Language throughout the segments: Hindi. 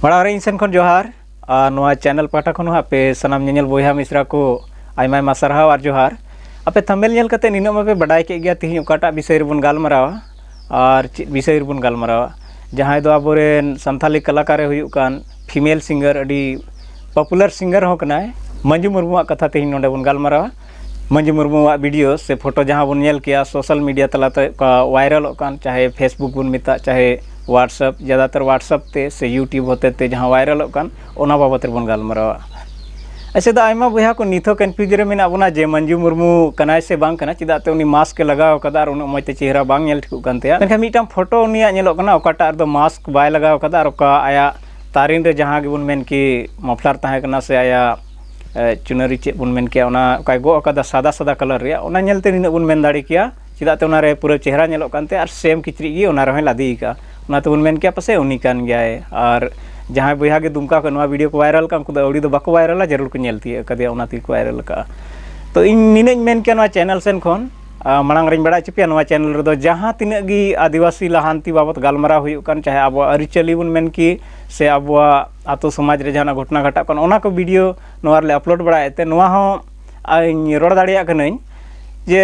ᱚᱲᱟᱜ ᱨᱮ ᱤᱧ ᱥᱮᱱ ᱠᱷᱚᱱ ᱡᱚᱦᱟᱨ ᱟᱨ ᱱᱚᱣᱟ ᱪᱮᱱᱮᱞ ᱯᱟᱦᱴᱟ ᱠᱷᱚᱱ ᱟᱯᱮ ᱥᱟᱱᱟᱢ ᱧᱮᱧᱮल ᱵᱚᱭᱦᱟ ᱢᱤᱥᱨᱟ को आयमा आयमा सारहाव और जोहार आपे थंबनेल नेल कते निनो मापे बडाय के गया तिहि ओकाटा विषय रेबन गालमरावा और चेद विषय रेबन गालमरावा जहां दो आबोरेन संथाली कलाकार हुयुक कान फीमेल सिंगर अडी पॉपुलर सिंगर हो कनाय मंजू मुर्मुआ कथा तिहि नोंडे बन गालमरावा मंजू मुर्मुआ वीडियो से फोटो जहां बन नेल किया सोशल मीडिया तलाते वायरल कान चाहे फेसबुक बन मिता चाहे व्हाट्सएप ज़्यादातर व्हाट्सएप ते से यूट्यूब होते ते जहाँ वायरल कान ओना बाबत रे बन गालमरावा ऐसे तो आयमा बया को निथो कन्फ्यूज रे मेना बना जे मंजू मुर्मू कनाय से बांग कना चिदा ते उनी मास्क लगाव कदा और उन मते चेहरा बांग नेल ठिकु कानते मेनखा मिटाम फोटो उनिया नेलो कना ओकाटा दो मास्क बाय लगाव कदा और ओका आया तारिन रे जहाँ गे बन मेन की मफलर ताहे कना से आया चुनरी चे बन मेन के ओना ओकाय गो कदा सादा सादा कलर रे ओना नेलते निना बन मेन दाड़ी किया चिदा ते ओना रे पूरा चेहरा नेलो कानते और सेम किचरी गी ओना रे लादी का ना तो उनमें क्या पसे उन्हीं कान गया है और जहाँ बया के दुमका को नवा वीडियो को वायरल का उनको अड़ी दो बाको वायरल जरूर को नेलती है कदे उना ती को वायरल का तो इन निनेज मेन के नवा चैनल सेन खोन मांग रिंग बड़ा चिपिया नवा चैनल रे दो जहाँ तिना गी आदिवासी लहांती बाबत गालमरा हुयुक कान चाहे अब अरिचली बन मेन की से अब आतो समाज रे जहां घटना घटा कान ओना को वीडियो नवा रे अपलोड बड़ा एते नवा हो रोड दाड़िया कनई जे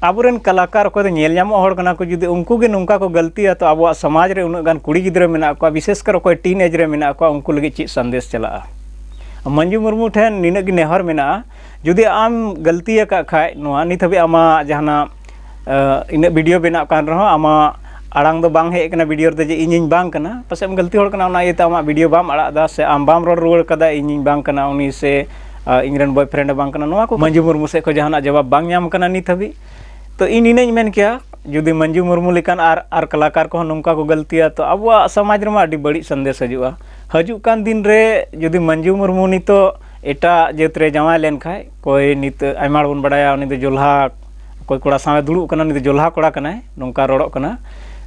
आबोरेन कलाकार को नेल नामो हड़ कना को जुदी उनको गे नुंका को गलती है तो अब समाज रे उन गान कुड़ी गिद्रा मेना को विशेषकर कोई टीन एज रे मेना को उनको लगे ची संदेश चला मंजू मुर्मू ठेन निना गे नेहर मेना जुदी आम गलती का खाय नोआ नित हबे आमा जहाना इन वीडियो बेना कान रहो आमा आड़ांग दो बांग हे कना वीडियो रे जे इनिन बांग कना पसे गलती हड़ कना ओना इते आमा वीडियो बाम आड़ा दा से आम बाम रोड रुवाड़ कदा इनिन बांग कना उनी से इंग्रन बॉयफ्रेंड बांग कना नोआ को मंजू मुर्मू से को जहाना जवाब बांग नाम कना नित हबी तो इन इन्हें मेन क्या जुदी मंजू मुर्मू लेकान आर कलाकार को नुंका को गलतिया तो अब समाज रमा अडी बड़ी संदेश हजू कान दिन रे जुदी मंजू मुर्मू नितो एटा जेत रे जावाय लेन खाय कोई नित आयमा बन बड़ाया उनी दो जोल्हा कोई कोड़ा सावे दुड़ुब कना उनी दो जोल्हा कोड़ा कनाय नुंका रोड़ो कना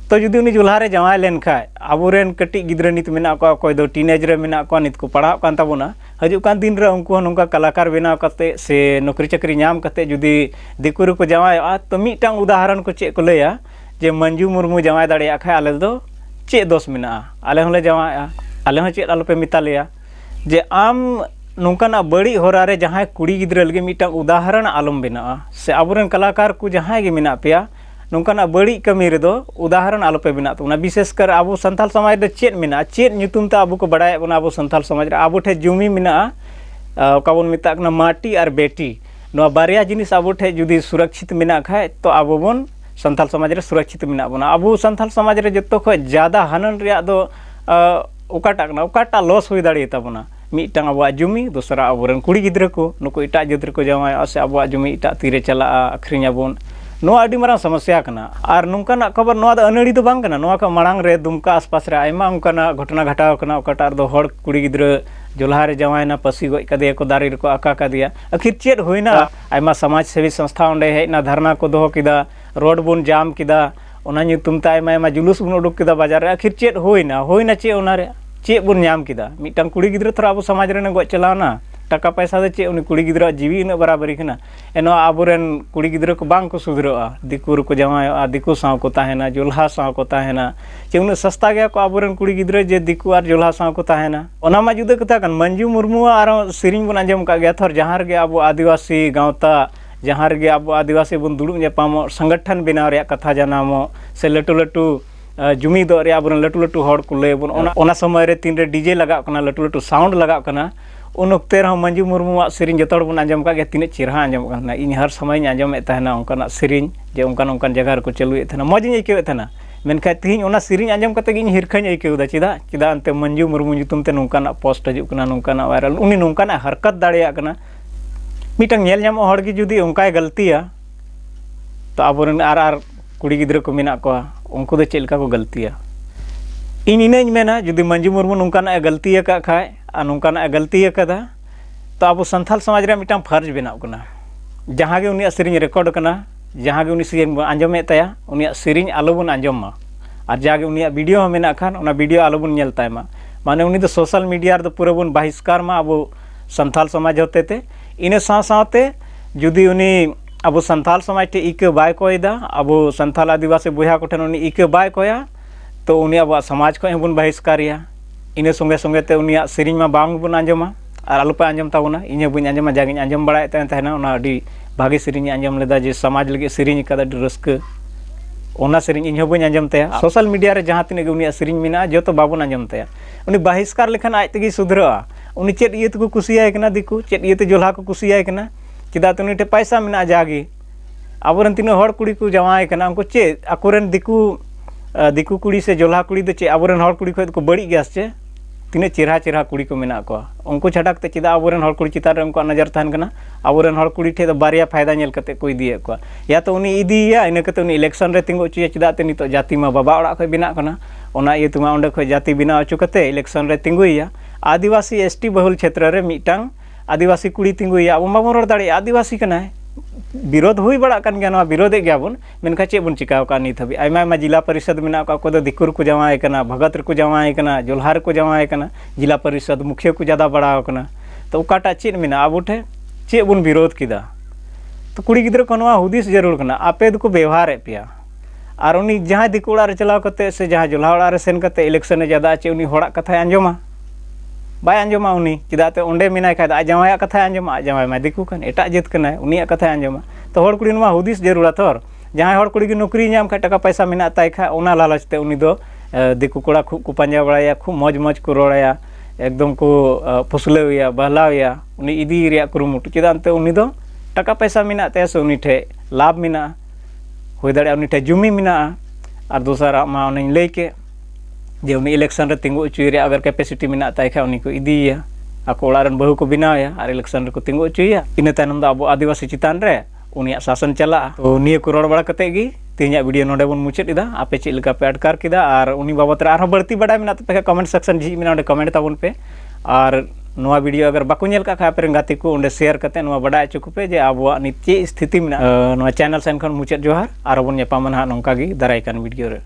तो जुदी उनी जोल्हा रे जावाय लेन खाय आबोरेन कटी गिद्रा नित मेना को कोई दो टीनेज रे मेना को नित को पढ़ाव कान ताबोना हजू कान दिन रे उनको नुंका कलाकार बनाव कते से नौकरी चाकरी नाम कते जुदी दिकुर को जावाय तो मिटांग उदाहरण को चे को लया जे मंजू मुर्मू जावाय दाड़िया खाय आले दो चे दोष मेना आले होले जावाय आले हो चे आलोपे मिता लिया जे आम नुंकाना बड़ी होरा रे जहां कुड़ी गिद्रा लगे मिटांग उदाहरण आलम बेना से आबोरेन कलाकार को जहां गे मेना पेया नौकाना बड़ी कमी रे दो उदाहरण आलोपे बना तो विशेषकर अब संथाल समाज रे चेद मेना चेद ᱧᱩᱛᱩᱢ ते अब को बड़ाय बना अब संथाल समाज रे अब ठे जुमी मेना काबोन मिता कना माटी और बेटी नो बारिया जिनिस अब ठे जुदी सुरक्षित मेना खाय तो अब बोन संथाल समाज रे सुरक्षित मेना बना अब संथाल समाज रे जतो ख ज्यादा हनन रे दो ओकाटा लॉस हुई दाड़ी ताबना मिटांग अब जुमी दूसरा अबोरन कुड़ी गिद्रा को नुको इटा गिद्रा को जावाय से अब जुमी इटा तीरे चला अखरियाबोन नोआ अडी मारां समस्या कना और नुंकाना खबर नोआ द अनड़ी तो बांग कना नोआ का मांग रे दुमका आसपास रे आयमा उनकाना घटना घटाव कना ओकाटा दो हड़ कुड़ी गिद्रा जोल्हा रे जावायना पसी गoj कदे को दारी रे को आका कदिया आखिर चेद होइना आयमा समाज सेवी संस्था ओंडे हेना धरना को दोहो किदा रोड बुन जाम किदा ओना ᱧᱩᱛᱩᱢ ᱛᱮ आयमा आयमा जुलूस बुन उडुक किदा बाजार रे आखिर चेद होइना चे ओना रे चे बुन नाम किदा मिटांग कुड़ी गिद्रा थरा अब समाज रे गoj चलावना टाका पैसा दे चे उनी कुड़ी गिद्रा जीवी इन बराबरी कना एनो आबोरेन कुड़ी गिद्रा को बांग को सुधरोआ दिकुर को जावाय दिकु साव को ताहेना जोल्हा साव को ताहेना चे उन सस्ता गया को आबोरेन कुड़ी गिद्रा जे दिकु और जोल्हा साव को ताहेना ओना मा जुदा कथा कन मंजू मुर्मू आरो सिरिंग बन आंजम का गया थर जहां गे अब आदिवासी गांवता जहां गे अब आदिवासी बन दुड़ुब जापामो संगठन बनाव रे कथा जनामो से लटू लटू जुमी दो रे आबोरेन लटू लटू हड़ को ले बन ओना समय रे तीन रे डीजे लगा कना लटू लटू साउंड लगा कना उन वक्ते रह मंजू मुर्मुआ सिरिंग जतोड़ बन आंजम का तीन चेहरा आंजम करना इन हर समय आंजमे तहना उनकाना सिरिंग जे उनकान जगह को चलुए तहना मौज अइकेवे तहना मेनखा तिहिं ओना सिरिंग आंजम कते गे हिरखाኝ अइकेवदा चिदा अंते मंजू मुर्मू ᱧᱩᱛᱩᱢ ते नुंकाना पोस्ट हजू कना नुंकाना वायरल उनी नुंकाना हरकत दाड़िया कना मिटांग नेल नामो हड़ गे जुदी उनकाय गलतिया तो आबोरेन आर कुड़ी गिद्रा को मेना को उनको दो चेलका को गलतिया इन इनाñ मेना जुदी मंजू मुर्मू नुंकाना गलतिया का खाय आ नुंकाना गलती कदा तो अब संथाल समाज रे मिटांग फर्ज बनाव कना जहां गे उनिया सिरिंग रेकॉर्ड कना जहां गे उनी सिरिंग आंजमे ताया उनिया सिरिंग आलो बन आंजमा और जागे उनिया वीडियो हो मेना खान उना वीडियो आलो बन नेल तायमा माने उनी तो सोशल मीडिया रे पूरा बन बहिष्कार मा अब संथाल समाज होते ते इने साथे जुदी उनी अब संथाल समाज टे इके बाय कोयदा अब संथाल आदिवासी बुया कोठन उनी इके बाय कोया तो उनी अब समाज को बन बहिष्कारिया इन संगे संगे ते उनिया सेरिंग मा बांग बुन आंजमा और आलुपे आंजम ताबुना इन बी आंजमा जागिन आंजम बड़ाए तहना ओना अडी भागी सेरिंग आंजम लेदा जे समाज लगे सेरिंग का रस्क ओना सेरिंग इन बी आंजम तया सोशल मीडिया रे जहां तिने उनिया सेरिंग मेना जो बाबन आंजम तया उनी बहिष्कार लेखान आज तेगी सुधरा उनी चेत इये तको कुसियाय कना दिकु चेत इये ते जोल्हा को कुसियाय कना चेदा ते उनी ठे पैसा मेना जागी आबोरन तिना हर कुड़ी को जवाय कना उनको चे आकोरन दिकु कुड़ी से जोल्हा कुड़ी दे चे आबोरन हर कुड़ी को बड़ी गैस चे तीन चेहरा चेहरा कुड़ी को मेना को उनको छटाक ते चेदा आबोरन हर कुड़ी चितार उनको नजर तहन कना आबोरन हर कुड़ी ठे तो बारिया फायदा नेल कते को इदिए को या तो उनी इदिया इन कते उनी इलेक्शन रे तिंगो चुया चेदा ते नितो जाति मा बाबा ओड़ा खय बिना कना ओना ये तुमा ओंडे खय जाति बिना अचु कते इलेक्शन रे तिंगुया आदिवासी एसटी बहुल क्षेत्र रे मिटांग आदिवासी कुड़ी तिंगुया अब माबो रोड दाड़े आदिवासी कना विरोध हुई बड़ा कान गया विरोधे गयाबन मेनखा चे बन चिकाव का नित हबी आयमा जिला परिषद मेना को दिकुर को जवाए कना भगत को जवाए कना जोल्हार को जवाए कना जिला परिषद मुखिया को ज़्यादा बड़ा कना तो उकाटा चेत मेना अब ठे चे बन विरोध किदा तो कुड़ी गिद्र को हुदिस जरूर कना आपे दको व्यवहार पेया और उनी जहाँ दिकु ओड़ा रे चलाव कते से जहाँ जोल्हा ओड़ा रे सेन कते इलेक्शन ज़्यादा चे उनी होड़ा कथा आंजमा बाय आंजमा उनी चेदाते ओंडे मेना खाय आज जवाया कथा आंजमा आज जवाय मा दिकु कन एटा जेत कना उनिया कथा आंजमा तो हर कुड़ी नुआ हुदिस जरूरा थोर जहाँ हर कुड़ी की नौकरी नाम खाय टाका पैसा मेना ताय खाय ओना लालचते उनी दो दिकु कोड़ा खूब को पांजा बड़ाया खूब मौज मौज को रोड़ाया एकदम को फुसलैया बहलावया उनी इदी रिया कुरुमुटु चेदाते उनी दो टाका पैसा मेना ताय से उनी ठे लाभ मेना होय दाड़े उनी ठे जुमी मेना और दोसरा मा उनी लई के जे उनी इलेक्शन रे तिंगु उचुय रे अगर कैपेसिटी मेना ताय खाय उनी को इदिया आको ओड़ारन बहु को बनाया और इलेक्शन रे को तिंगु उचुया इन तायनम दा अब आदिवासी चितान रे उनिया शासन चला तो निये को रोड़ बड़ा कते गी तेहना वीडियो नोडे बन मुचाद इदा आपे चेद लेका पे अटकार किदा और उनी बाबत रे आरो बढ़ती बड़ा मेना तपे कमेंट सेक्शन झिज मेना कमेंट ताबन पे और नोआ वीडियो अगर बाको नेल का खा पे गाते को उंडे शेयर कते नोआ बड़ा अचु को पे जे आबो नित चे स्थिति मेना नोआ चैनल सेन खन मुचाद जोहार आरो बन नेपामन हा नोंका गी दाराय कान वीडियो रे।